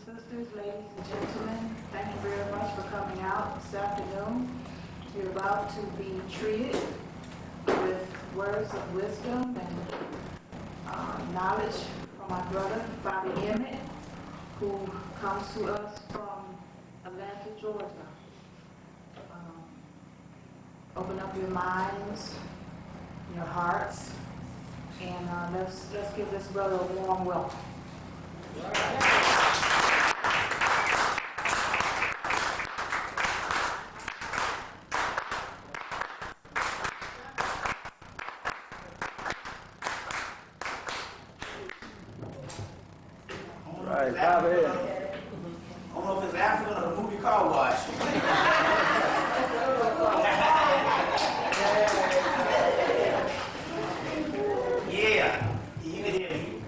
Sisters, ladies, and gentlemen, thank you very much for coming out this afternoon. You're about to be treated with words of wisdom and knowledge from my brother, Bobby Hemmitt, who comes to us from Atlanta, Georgia. Open up your minds, your hearts, and let's give this brother a warm welcome. Right, Bobby. I don't know if it's African or the movie Car Wash. Yeah, you can hear me.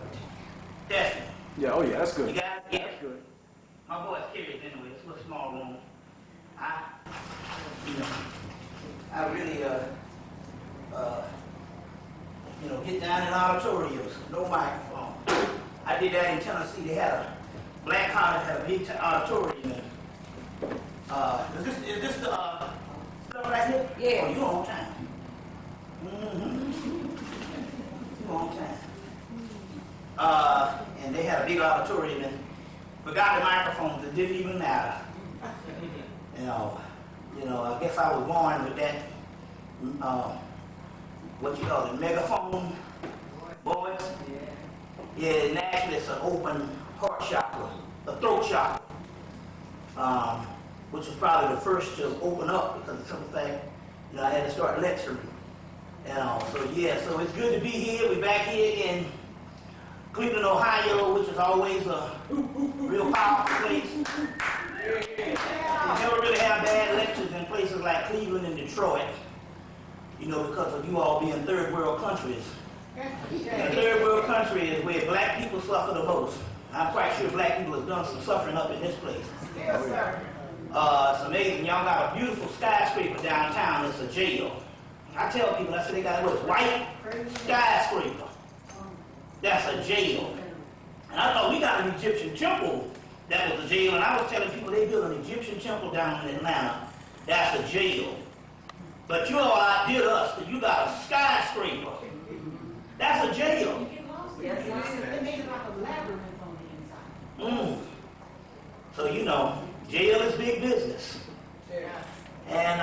Testing. Yeah, oh yeah, that's good. You guys get That's it? good. My voice carries anyway. It's a little small room. I really, get down in auditoriums, no microphone. I did that in Tennessee. They had a black college had a big auditorium. Is this the stuff right here? Yeah. Oh, you on time. You on time. And they had a big auditorium and forgot the microphones. It didn't even matter. I guess I was born with that, what you call it, megaphone voice. Yeah, and actually it's an open heart chakra, a throat chakra, which was probably the first to open up because of some fact, I had to start lecturing. So it's good to be here. We're back here in Cleveland, Ohio, which is always a real powerful place. We never really have bad lectures in places like Cleveland and Detroit, because of you all being third world countries. And third world country is where black people suffer the most. I'm quite sure black people have done some suffering up in this place. Yes, sir. It's amazing. Y'all got a beautiful skyscraper downtown. It's a jail. I tell people, I say they got a white skyscraper. That's a jail. And I thought we got an Egyptian temple that was a jail. And I was telling people they built an Egyptian temple down in Atlanta. That's a jail. But you all outdid us because you got a skyscraper. That's a jail. Yes, they made it like a labyrinth on the inside. So, jail is big business. And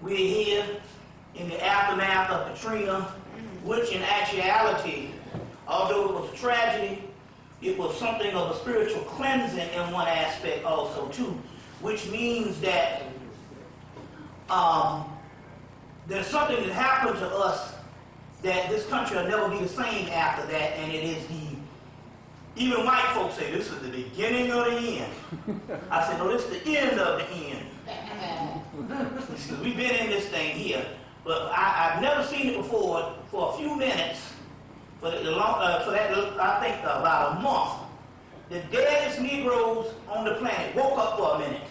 we're here in the aftermath of Katrina, which in actuality, although it was a tragedy, it was something of a spiritual cleansing in one aspect also too, which means that there's something that happened to us that this country will never be the same after that, and it is even white folks say this is the beginning of the end. I said, no, this is the end of the end. Because we've been in this thing here, but I've never seen it before. For a few minutes, for that I think about a month, the deadest Negroes on the planet woke up for a minute.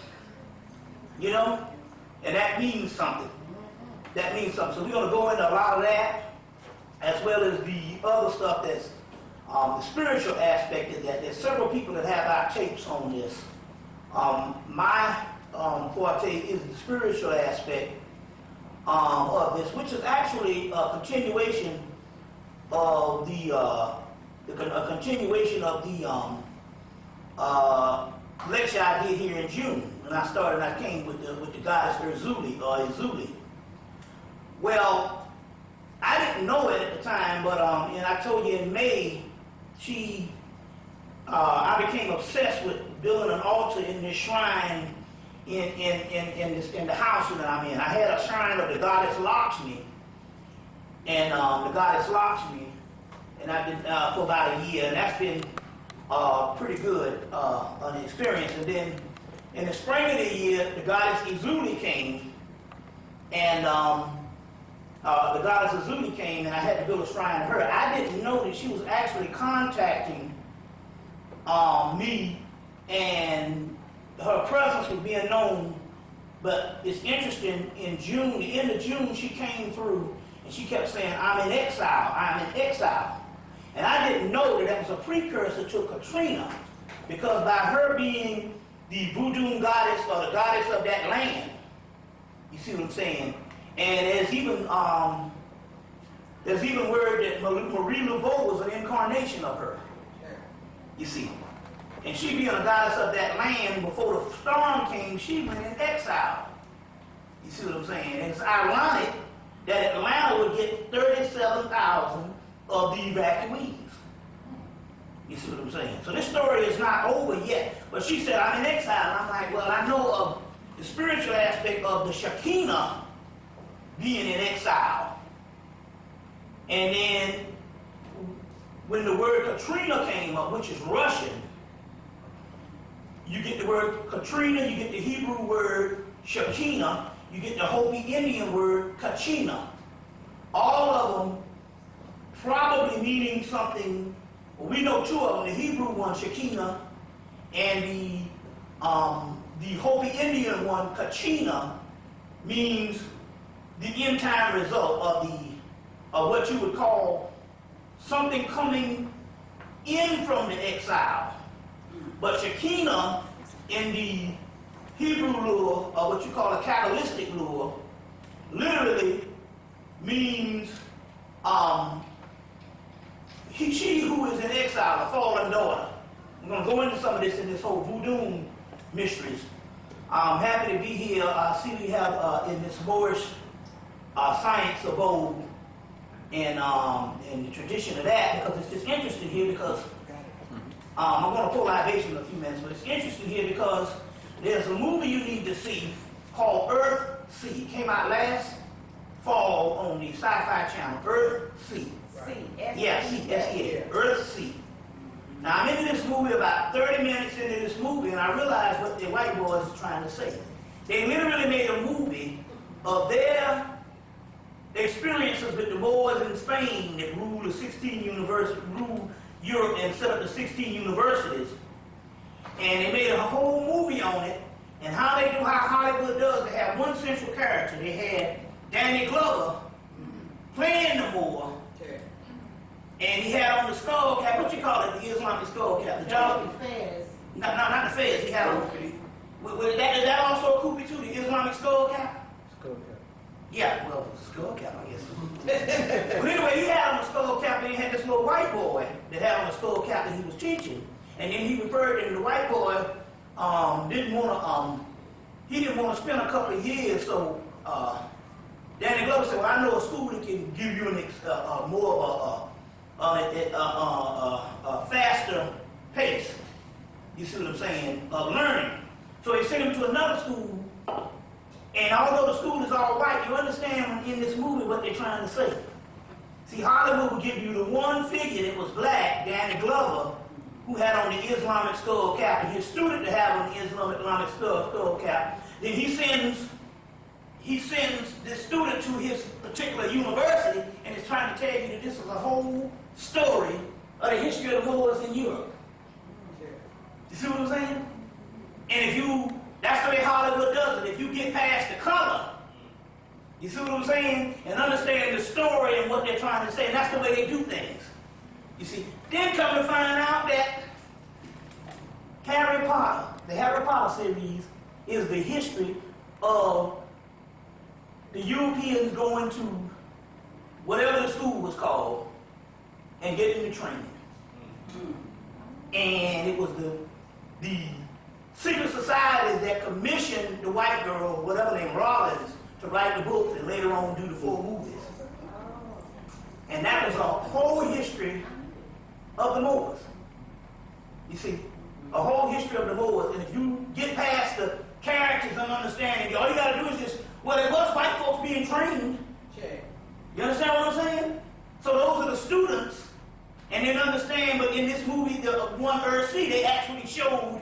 And that means something. That means something. So we're going to go into a lot of that, as well as the other stuff that's the spiritual aspect of that. There's several people that have our tapes on this. My forte is the spiritual aspect of this, which is actually a continuation of the lecture I did here in June when I started. I came with the goddess Izuli. Well, I didn't know it at the time, but and I told you in May, I became obsessed with building an altar in this shrine in the house that I'm in. I had a shrine of the goddess Lakshmi, and the goddess Lakshmi, and I've been for about a year, and that's been pretty good an experience. And then in the spring of the year, the goddess Izuli came, and the goddess Izuli came, and I had to build a shrine to her. I didn't know that she was actually contacting me, and her presence was being known. But it's interesting, in June, the end of June, she came through, and she kept saying, I'm in exile, I'm in exile. And I didn't know that was a precursor to Katrina. because by her being the voodoo goddess or the goddess of that land, you see what I'm saying? And there's even word that Marie Laveau was an incarnation of her. You see. And she being a goddess of that land, before the storm came, she went in exile. You see what I'm saying? And it's ironic that Atlanta would get 37,000 of the evacuees. You see what I'm saying? So this story is not over yet. But she said, I'm in exile. And I'm like, well, I know of the spiritual aspect of the Shekinah being in exile. And then when the word Katrina came up, which is Russian, you get the word Katrina, you get the Hebrew word Shekinah, you get the Hopi Indian word Kachina. All of them probably meaning something. Well, we know two of them, the Hebrew one, Shekinah, and the Hopi Indian one, Kachina, means the end time result of what you would call something coming in from the exile. But Shekinah in the Hebrew lore, or what you call a Kabbalistic lore, literally means she who is in exile, a fallen daughter. I'm going to go into some of this in this whole voodoo mysteries. I'm happy to be here. I see we have in this Moorish science of old and the tradition of that, because it's just interesting here because I'm going to pull libation in a few minutes, but it's interesting here because there's a movie you need to see called Earth Sea. It came out last fall on the Sci-Fi Channel. Earth Sea. Yeah, C-S-E-A. Earth Sea. Now I'm into this movie about 30 minutes into this movie, and I realized what the white boys are trying to say. They literally made a movie of their experiences with the Moors in Spain that ruled ruled Europe and set up the 16 universities. And they made a whole movie on it, and how Hollywood does. They have one central character. They had Danny Glover playing the Moor, and he had on the skull cap. What you call it? The Islamic skull cap. The job. No, not the fez. He had on. Is that also a kupi too? The Islamic skull cap. Skull cap. Yeah, well, skull cap, I guess. But anyway, he had on the skull cap, and he had this little white boy that had on the skull cap that he was teaching. And then he referred to the white boy didn't want to spend a couple of years, so Danny Glover said, well, I know a school that can give you more of a faster pace, you see what I'm saying, of learning. So he sent him to another school, and although the school is all white, you understand in this movie what they're trying to say. See, Hollywood would give you the one figure that was black, Danny Glover, who had on the Islamic skull cap, and his student to have on the Islamic skull cap. Then he sends this student to his particular university, and is trying to tell you that this is a whole story of the history of the Moors in Europe. You see what I'm saying? And that's the way Hollywood does it. If you get past the color, you see what I'm saying? And understand the story and what they're trying to say, and that's the way they do things. You see, then come to find out that Harry Potter, the Harry Potter series, is the history of the Europeans going to whatever the school was called and getting the training. And it was the secret societies that commissioned the white girl, whatever named Rollins, to write the books and later on do the 4 movies. And that was a whole history of the Moors. You see, a whole history of the Moors. And if you get past the characters and understanding, all you got to do is just, well, it was white folks being trained. You understand what I'm saying? So those are the students, and then understand, but in this movie, the one Earth Sea, they actually showed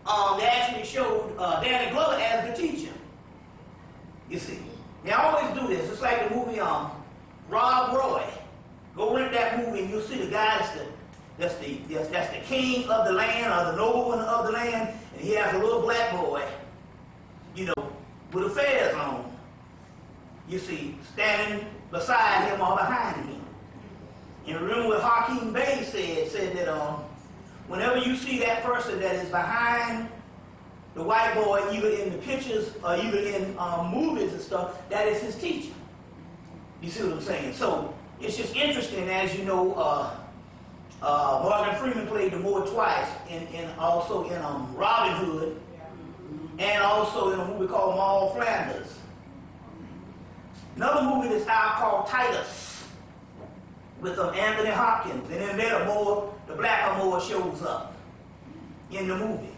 Danny Glover as the teacher. You see, they always do this. It's like the movie Rob Roy. Go rent that movie and you'll see the guy that's the king of the land, or the nobleman of the land, and he has a little black boy, with a fez on. You see, standing beside him or behind him. And remember what Hakeem Bey said that whenever you see that person that is behind the white boy, either in the pictures or either in movies and stuff, that is his teacher. You see what I'm saying? So it's just interesting, as you know, Morgan Freeman played the Moor twice, also in Robin Hood, and also in a movie called Maul Flanders. Another movie that's out called Titus with Anthony Hopkins, and then there the black Moor shows up in the movie.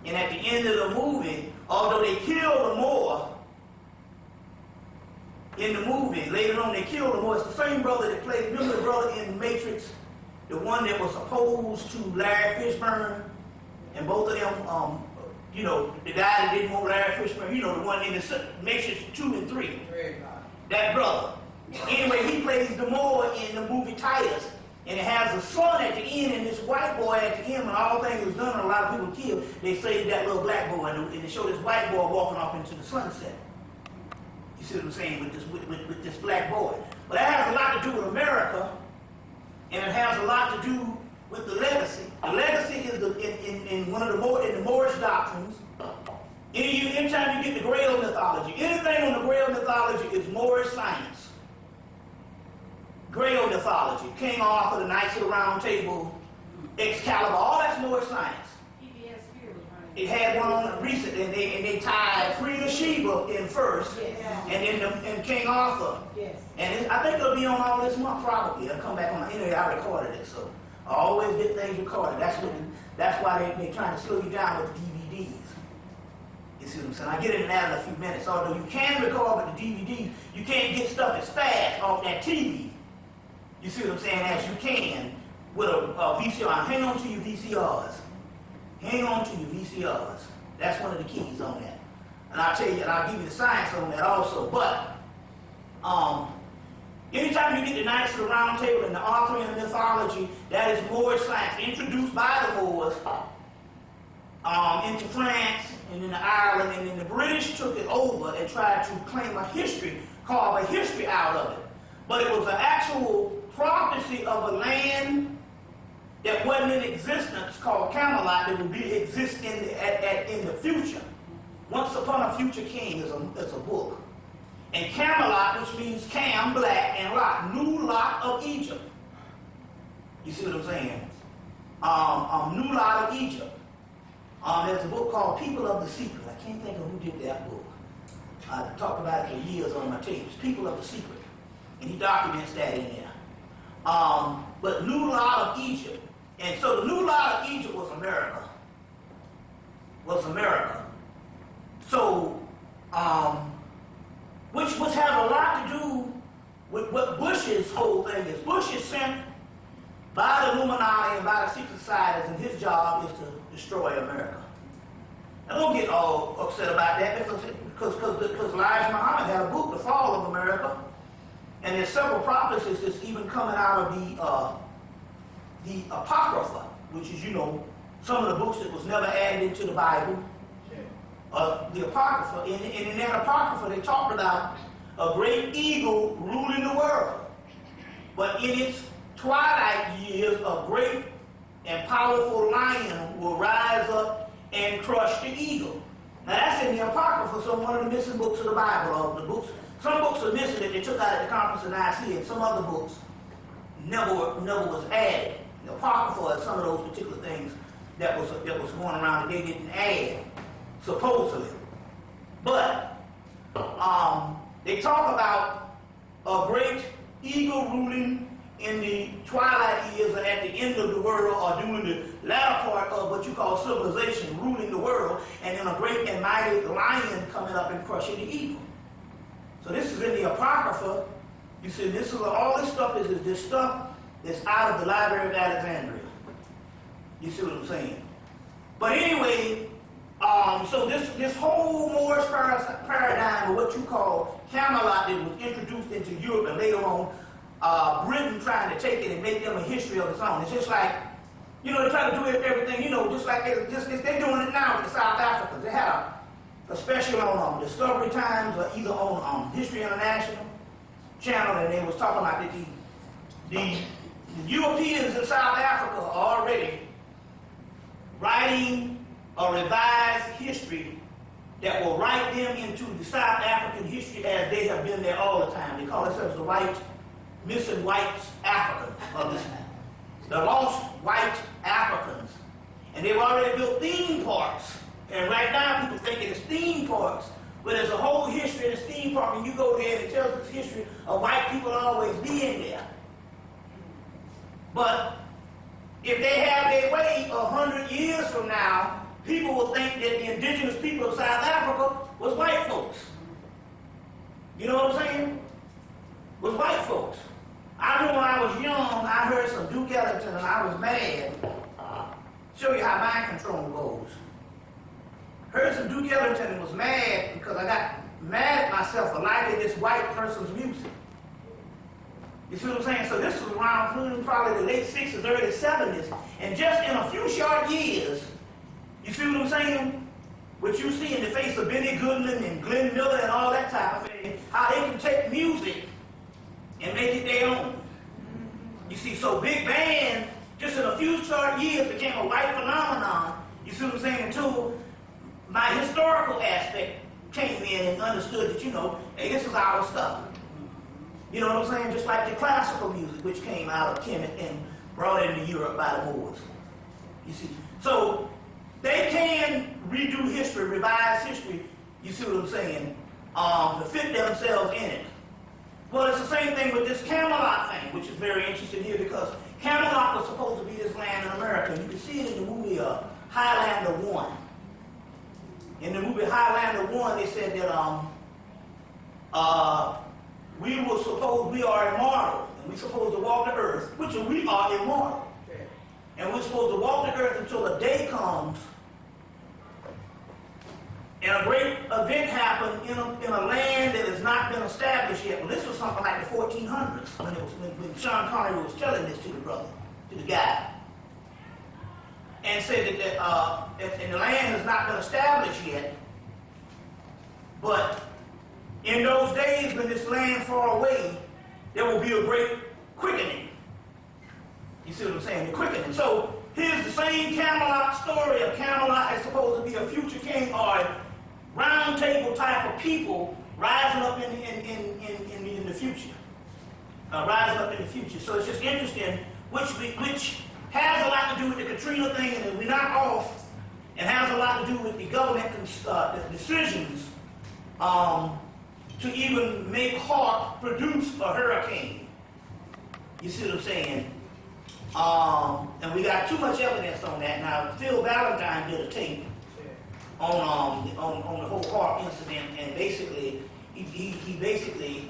And at the end of the movie, although they kill the Moor in the movie, later on they kill the Moor. It's the same brother that played, remember the brother in Matrix, the one that was opposed to Larry Fishburne, and both of them, you know, the guy that didn't want Larry Fishburne, you know, the one in the Matrix 2 and 3. That brother. Anyway, he plays the Moor in the movie Titus. And it has a son at the end, and this white boy at the end, when all things was done and a lot of people killed, they saved that little black boy, and they showed this white boy walking off into the sunset. You see what I'm saying, with this black boy. But that has a lot to do with America, and it has a lot to do with the legacy. The legacy is in one of the Moorish doctrines. Anytime you get the Grail mythology, anything on the Grail mythology is Moorish science. Grail mythology, King Arthur, the Knights of the Round Table, Excalibur, all that's Moorish science. It had one on recent, and they tied Queen of Sheba in first, and then King Arthur. Yes. And I think it'll be on all this month probably. It'll come back on. Anyway, I recorded it, so I always get things recorded. That's why they're trying to slow you down with the DVDs. You see what I'm saying? I get into that in a few minutes. Although you can record with the DVDs, you can't get stuff as fast off that TV. You see what I'm saying? As you can with a VCR. Hang on to your VCRs. Hang on to your VCRs. That's one of the keys on that. And I'll tell you, and I'll give you the science on that also. But anytime you get the Knights of the Round Table and the Arthurian mythology, that is Moorish science introduced by the Moors into France and into Ireland, and then the British took it over and tried to claim a history, carve a history out of it. But it was an actual prophecy of a land that wasn't in existence called Camelot that would exist in the future. Once Upon a Future King is a book. And Camelot, which means Cam, black, and Lot, New Lot of Egypt. You see what I'm saying? New Lot of Egypt. There's a book called People of the Secret. I can't think of who did that book. I talked about it for years on my tapes. People of the Secret. And he documents that in there. But New Lot of Egypt. And so the New Lot of Egypt was America. So, which has a lot to do with what Bush's whole thing is. Bush is sent by the Illuminati and by the secret societies, and his job is to destroy America. Now don't get all upset about that because Elijah Muhammad had a book, The Fall of America. And there's several prophecies that's even coming out of the Apocrypha, which is, you know, some of the books that was never added into the Bible. The Apocrypha. And in that Apocrypha, they talked about a great eagle ruling the world. But in its twilight years, a great and powerful lion will rise up and crush the eagle. Now that's in the Apocrypha, so one of the missing books of the Bible, some books are missing that they took out at the conference of Nicaea, and some other books never was added. The Apocrypha is some of those particular things that was going around that they didn't add, supposedly. But they talk about a great eagle ruling in the twilight years or at the end of the world, or during the latter part of what you call civilization, ruling the world, and then a great and mighty lion coming up and crushing the eagle. So this is in the Apocrypha. You see, all this stuff is this stuff that's out of the Library of Alexandria. You see what I'm saying? But anyway, so this whole Moorish paradigm of what you call Camelot that was introduced into Europe and later on Britain trying to take it and make them a history of its own. It's just like, you know, they try to do everything, you know, just like they're doing it now with the South Africans. They had a special on Discovery Times or either on History International channel, and they was talking about the Europeans in South Africa are already writing a revised history that will write them into the South African history as they have been there all the time. They call themselves the white, missing white Africans of this time. The lost white Africans. And they've already built theme parks. And right now people think it's theme parks, but there's a whole history of this theme park, and you go there and it tells this history of white people always being there. But if they have their way 100 years from now, people will think that the indigenous people of South Africa was white folks. You know what I'm saying? Was white folks. I remember when I was young, I heard some Duke Ellington and I was mad. Show you how mind control goes. Heard some Duke Ellington and was mad because I got mad at myself for liking this white person's music. You see what I'm saying? So this was around probably the late 60s, early 70s. And just in a few short years, you see what I'm saying? What you see in the face of Benny Goodman and Glenn Miller and all that type of thing, how they can take music and make it their own. You see, so big band, just in a few short years, became a white phenomenon. You see what I'm saying? Until my historical aspect came in and understood that, you know, hey, this is our stuff. You know what I'm saying? Just like the classical music, which came out of Hemmitt and brought into Europe by the Moors. You see? So they can redo history, revise history, you see what I'm saying, to fit themselves in it. Well, it's the same thing with this Camelot thing, which is very interesting here, because Camelot was supposed to be this land in America. You can see it in the movie Highlander 1. In the movie Highlander 1, they said that we are immortal, and we're supposed to walk the earth, which we are immortal. And we're supposed to walk the earth until a day comes and a great event happened in a land that has not been established yet. Well, this was something like the 1400s when Sean Connery was telling this to the guy. And said that and the land has not been established yet, but in those days when this land far away, there will be a great quickening. You see what I'm saying? The quickening. So here's the same Camelot story of Camelot as supposed to be a future king or a round table type of people rising up in the future. Rising up in the future. So it's just interesting, which has a lot to do with the Katrina thing, and we knock off, and has a lot to do with the government decisions to even make Hart produce a hurricane. You see what I'm saying? And we got too much evidence on that. Now, Phil Valentine did a tape on the whole Hart incident, and basically, he basically,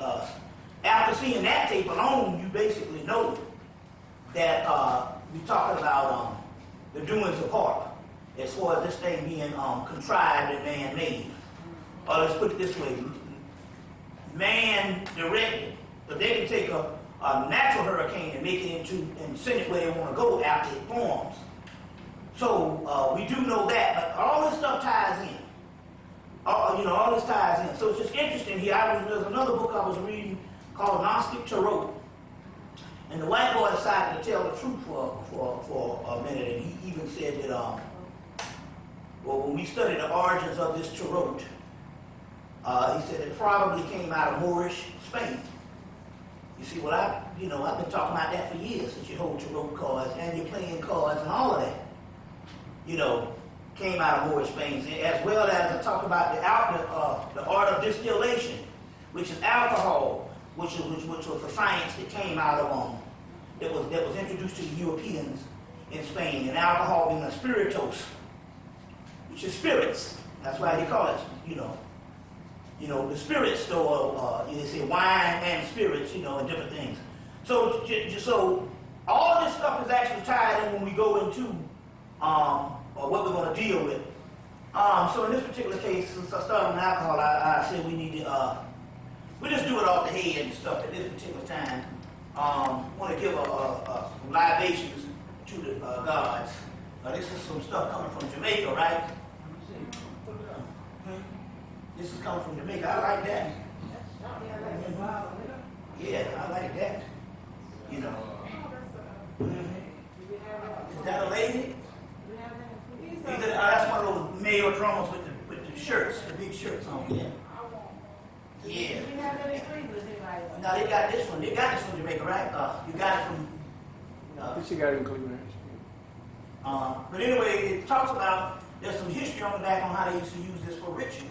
after seeing that tape alone, you basically know that we're talking about the doings of Hart, as far as this thing being contrived and man-made. Or let's put it this way, man-directed. But they can take a natural hurricane and make it and send it where they want to go after it forms. So we do know that, but all this stuff ties in. All this ties in. So it's just interesting here. There's another book I was reading called Gnostic Tarot. And the white boy decided to tell the truth for a minute, and he even said that, when we studied the origins of this tarot, he said it probably came out of Moorish Spain. You see, well, I've been talking about that for years, since you hold tarot cards and you're playing cards and all of that, came out of Moorish Spain, as well as I talk about the art of distillation, which is alcohol, which was a science that came out of that was introduced to the Europeans in Spain, and alcohol being a spiritus, which is spirits. That's why they call it, the spirit store. They say wine and spirits, and different things. So all this stuff is actually tied in when we go into what we're going to deal with. So in this particular case, since I started with alcohol, I said we need to. We just do it off the head and stuff at this particular time. Want to give some libations to the gods. This is some stuff coming from Jamaica, right? This is coming from Jamaica. I like that. Yeah, I like that. Is that a lady? Now they got this one. They got this from Jamaica, right? You got it from. She got it in Cleveland. But anyway, it talks about there's some history on the back on how they used to use this for rituals.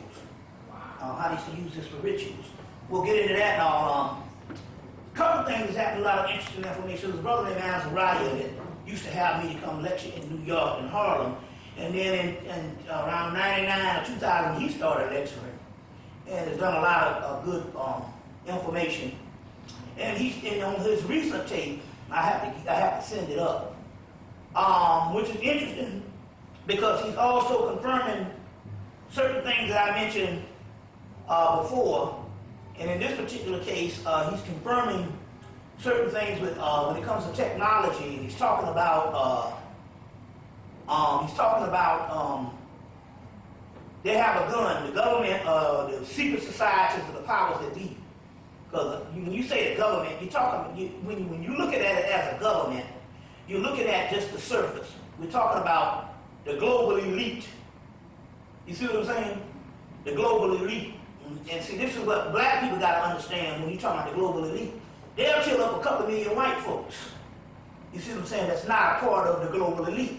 How they used to use this for rituals. We'll get into that now. A couple of things happened. A lot of interesting information. There's a brother named Azariah that used to have me to come lecture in New York and Harlem, and then in around '99 or 2000 he started lecturing, and has done a lot of good information. And on his recent tape, I have to send it up, which is interesting because he's also confirming certain things that I mentioned before. And in this particular case, he's confirming certain things with when it comes to technology. And he's talking about they have a gun. The government, the secret societies, of the powers that be. Because when you say the government, you're talking. When you look at it as a government, you're looking at just the surface. We're talking about the global elite. You see what I'm saying? The global elite. And see, this is what black people got to understand when you're talking about the global elite. They'll kill up a couple million white folks. You see what I'm saying? That's not a part of the global elite.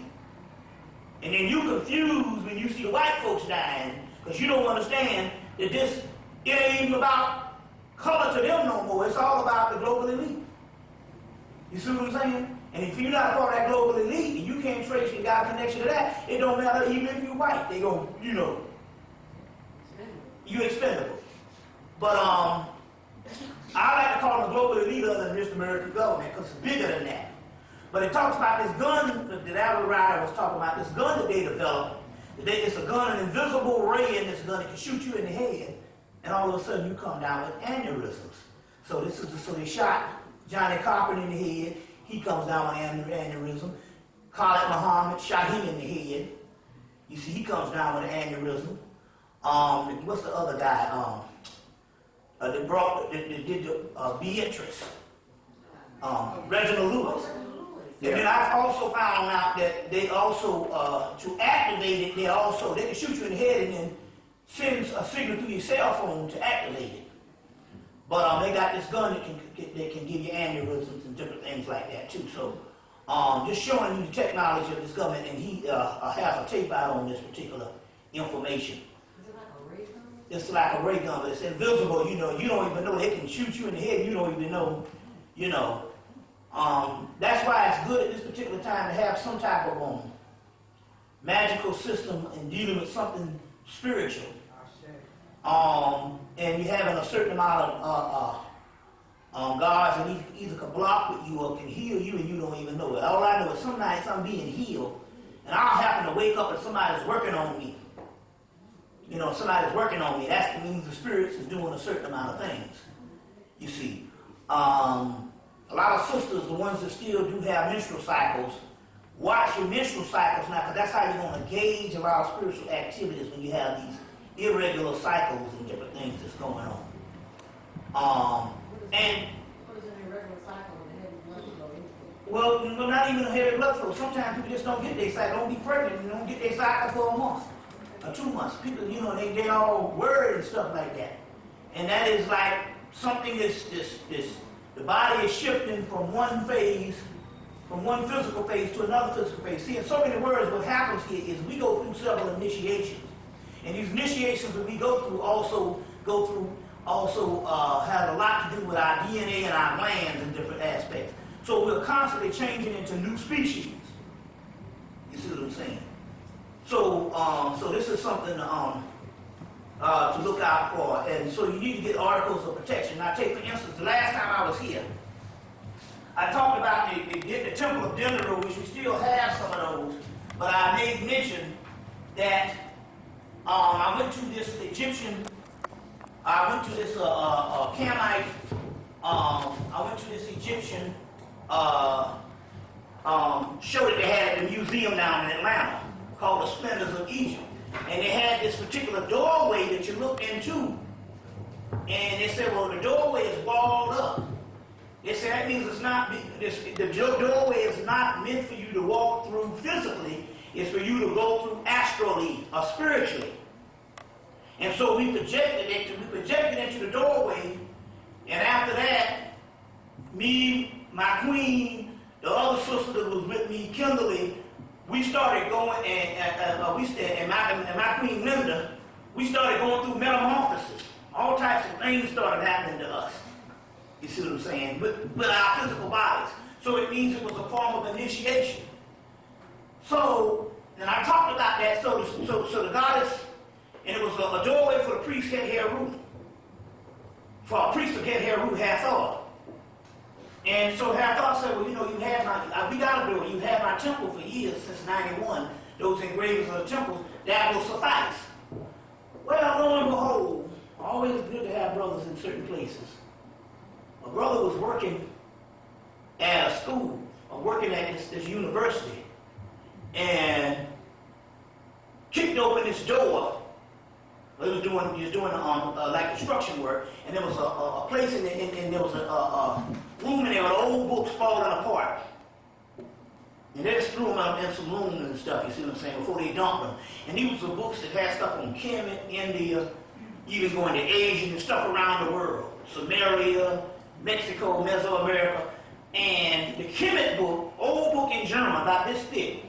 And then you confused when you see the white folks dying because you don't understand that it ain't even about color to them no more. It's all about the global elite. You see what I'm saying? And if you're not a part of that global elite and you can't trace your God connection to that, it don't matter even if you're white. They go, you're expendable. But I like to call them the global elite other than just the American government because it's bigger than that. But it talks about this gun that Al-Raya was talking about, this gun that they developed. It's a gun, an invisible ray in this gun that can shoot you in the head, and all of a sudden you come down with aneurysms. So they shot Johnny Cochran in the head. He comes down with aneurysm. Khalid Muhammad shot him in the head. You see, he comes down with an aneurysm. What's the other guy? They did Beatrice. Reginald Lewis. And then I've also found out that they also, to activate it, they can shoot you in the head and then send a signal through your cell phone to activate it. But they got this gun that can give you aneurysms and different things like that too. So just showing you the technology of this government, and he has a tape out on this particular information. It's like a ray gun, but it's invisible. You don't even know it can shoot you in the head. And you don't even know. That's why it's good at this particular time to have some type of magical system in dealing with something spiritual. And you're having a certain amount of guards that either can block with you or can heal you, and you don't even know it. All I know is some nights I'm being healed, and I'll happen to wake up and somebody's working on me. Somebody's working on me. That means the spirits is doing a certain amount of things. You see. A lot of sisters, the ones that still do have menstrual cycles, watch your menstrual cycles now, because that's how you're going to gauge a lot of spiritual activities when you have these irregular cycles and different things that's going on. What is an irregular cycle with a heavy blood flow? Well, not even a heavy blood flow. Sometimes people just don't get their cycle, don't be pregnant, and don't get their cycle for a month or 2 months. People, they all worried and stuff like that. And that is like something the body is shifting from one phase, from one physical phase to another physical phase. See, in so many words, what happens here is we go through several initiations. And these initiations that we go through have a lot to do with our DNA and our glands in different aspects. So we're constantly changing into new species. You see what I'm saying? So this is something to look out for, and so you need to get articles of protection. Now, take for instance, the last time I was here, I talked about the Temple of Denver, which we still have some of those, but I made mention that I went to this Egyptian, I went to this Camite, I went to this Egyptian show that they had at the museum down in Atlanta called The Splendors of Egypt. And they had this particular doorway that you look into. And they said, well, the doorway is walled up. They said that means the doorway is not meant for you to walk through physically. It's for you to go through astrally or spiritually. And so we projected into the doorway. And after that, me, my queen, the other sister that was with me, Kimberly, we started going, and my queen Linda, we started going through metamorphosis. All types of things started happening to us. You see what I'm saying? With our physical bodies. So it means it was a form of initiation. So, and I talked about that. So the goddess, and it was a doorway for the priest Het-Heru. For a priest of Het-Heru, Hathor. And so Hathor said, well, you know, you have my, we got to do it. You had my temple for years, since 91. Those engravings of the temples, that will suffice. Well, lo and behold, always good to have brothers in certain places. A brother was working at a school, or working at this university, and kicked open this door. He was doing like construction work, and there was a place and there was a room in there with old books falling apart. And they just threw them in some rooms and stuff, you see what I'm saying, before they dumped them. And these were books that had stuff on Hemmitt, India, even going to Asia and stuff around the world. Samaria, Mexico, Mesoamerica. And the Hemmitt book, old book in German, about this thick,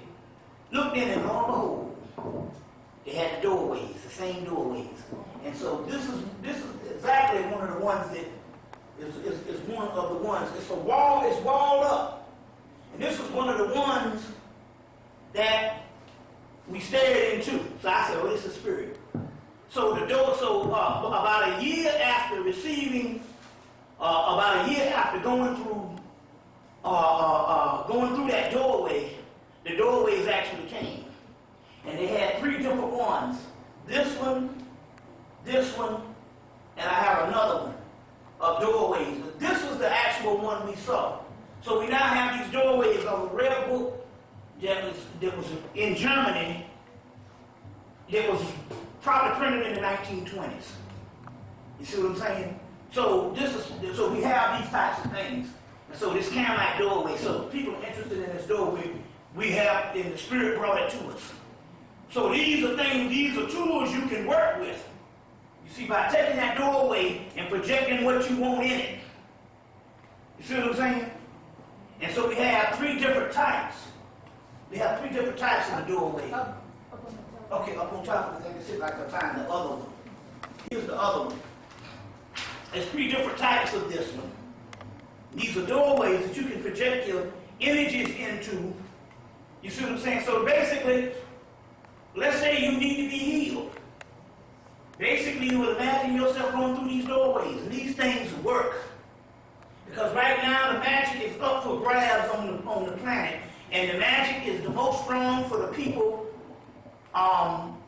looked in and lo and behold, they had the doorways, the same doorways. And so this is exactly one of the ones that is one of the ones. It's walled up. And this was one of the ones that we stared into. So I said, oh, this is spirit. So the door, about a year after receiving, about a year after going through that doorway, the doorways actually came. And they had three different ones. This one, and I have another one of doorways. But this was the actual one we saw. So we now have these doorways of a rare book that was in Germany that was probably printed in the 1920s. You see what I'm saying? So we have these types of things. And so this kind of like doorway. So people interested in this doorway, we have, and the Spirit brought it to us. So these are things, these are tools you can work with. You see, by taking that doorway and projecting what you want in it. You see what I'm saying? And so we have three different types. We have three different types in the doorway. Okay, up on top of the thing, see if I can find the other one. Here's the other one. There's three different types of this one. These are doorways that you can project your images into. You see what I'm saying? So basically, let's say you need to be healed. Basically, you would imagine yourself going through these doorways, and these things work. Because right now, the magic is up for grabs on the planet, and the magic is the most strong for the people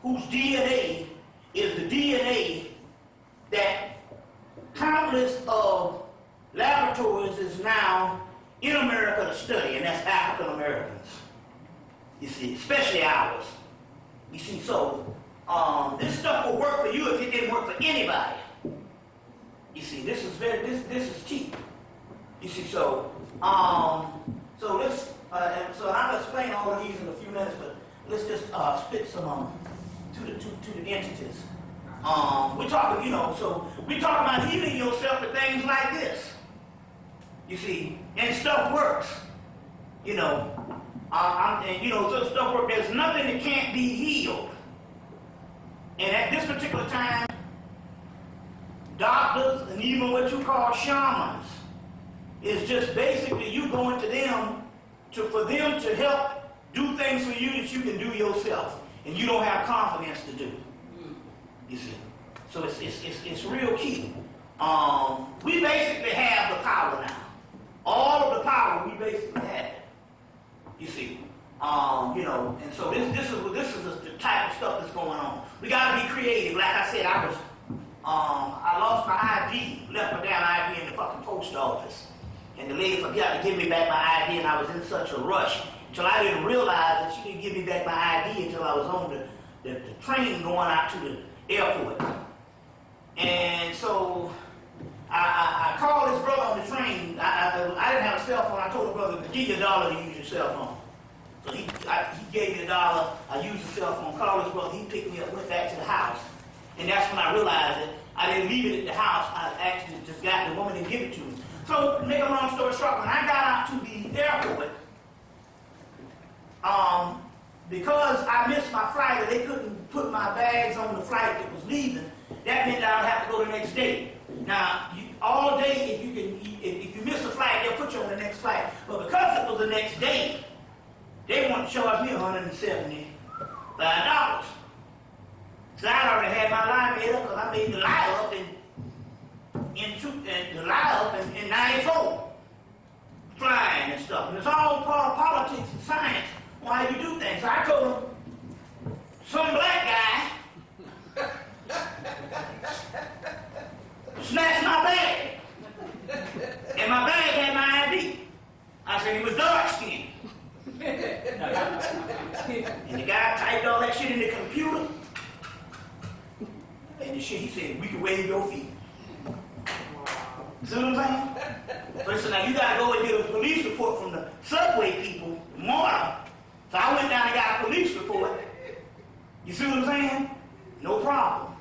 whose DNA is the DNA that countless of laboratories is now in America to study, and that's African Americans. You see, especially ours. You see, so this stuff will work for you if it didn't work for anybody. You see, this is cheap. You see, so so I'll explain all of these in a few minutes, but let's just spit some to the entities. We're talking, you know, so we're talking about healing yourself with things like this. You see, and stuff works. You know, and you know, so stuff works. There's nothing that can't be healed. And at this particular time, doctors and even what you call shamans is just basically you going to them for them to help do things for you that you can do yourself and you don't have confidence to do. You see, so it's real key. We basically have the power now. All of the power we basically have. You see, you know, and so this is the type of stuff that's going on. We got to be creative. Like I said, I lost my ID, left my damn ID in the fucking post office. And the lady forgot to give me back my ID, and I was in such a rush until I didn't realize that she didn't give me back my ID until I was on the train going out to the airport. And so I called this brother on the train. I didn't have a cell phone. I told the brother to give you $1 to use your cell phone. So he gave me $1. I used the cell phone, called this brother. He picked me up, went back to the house. And that's when I realized that I didn't leave it at the house. I actually just got the woman and give it to me. So, to make a long story short, when I got out to the airport, because I missed my flight and they couldn't put my bags on the flight that was leaving, that meant that I would have to go the next day. Now, all day, if you miss a flight, they'll put you on the next flight. But because it was the next day, they wanted to charge me $175. So I already had my lie made up because I made the lie up in 94, flying and stuff. And it's all part of politics and science on how you do things. So I told them, some black guy snatched my bag. And my bag had my ID. I said he was dark skinned. And the guy typed all that shit in the computer. And the shit, he said, we can waive your fee. See what I'm saying? So he said, now you gotta go and get a police report from the subway people tomorrow. So I went down and got a police report. You see what I'm saying? No problem.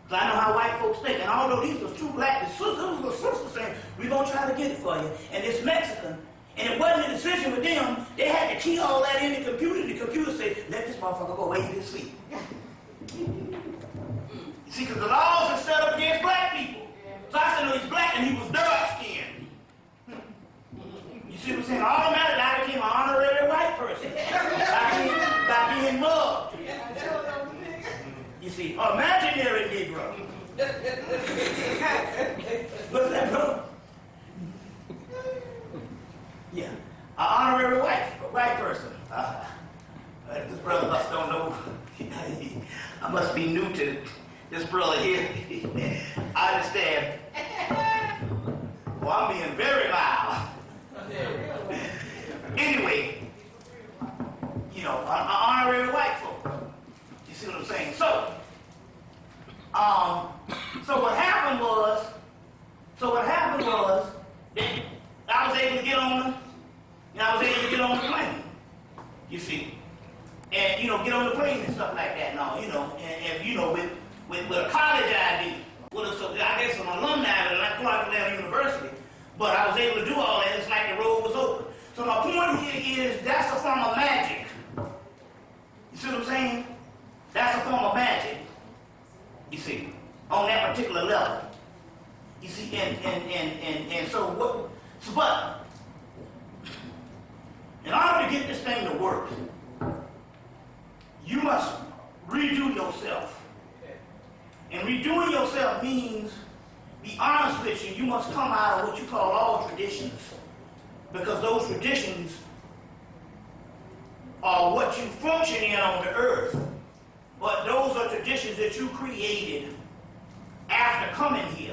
Because I know how white folks think. And although these were two black sisters saying, we're going to try to get it for you. And it's Mexican. And it wasn't a decision with them. They had to key all that in the computer. The computer said, let this motherfucker go wait his feet. You see, because the laws are set up against black people. So I said, no, he's black and he was dark skinned. You see what I'm saying? Automatically, I became an honorary white person. By being mugged. You see, imaginary Negro. What's that, bro? Yeah, an honorary white person. This brother must don't know. I must be new to this brother here. I understand. Well, I'm being very loud. Anyway, you know, an honorary white folk. You see what I'm saying? So what happened was that I was able to get on the plane. You see, and get on the plane and stuff like that. And all, with a college ID, I guess an alumni at Clark University. But I was able to do all that. It's like the road was open. So my point here is that's a form of magic. You see what I'm saying? That's a form of magic. You see, on that particular level. You see, and so what? So but in order to get this thing to work, you must redo yourself. And redoing yourself means, be honest with you, you must come out of what you call all traditions. Because those traditions are what you function in on the earth. But those are traditions that you created after coming here.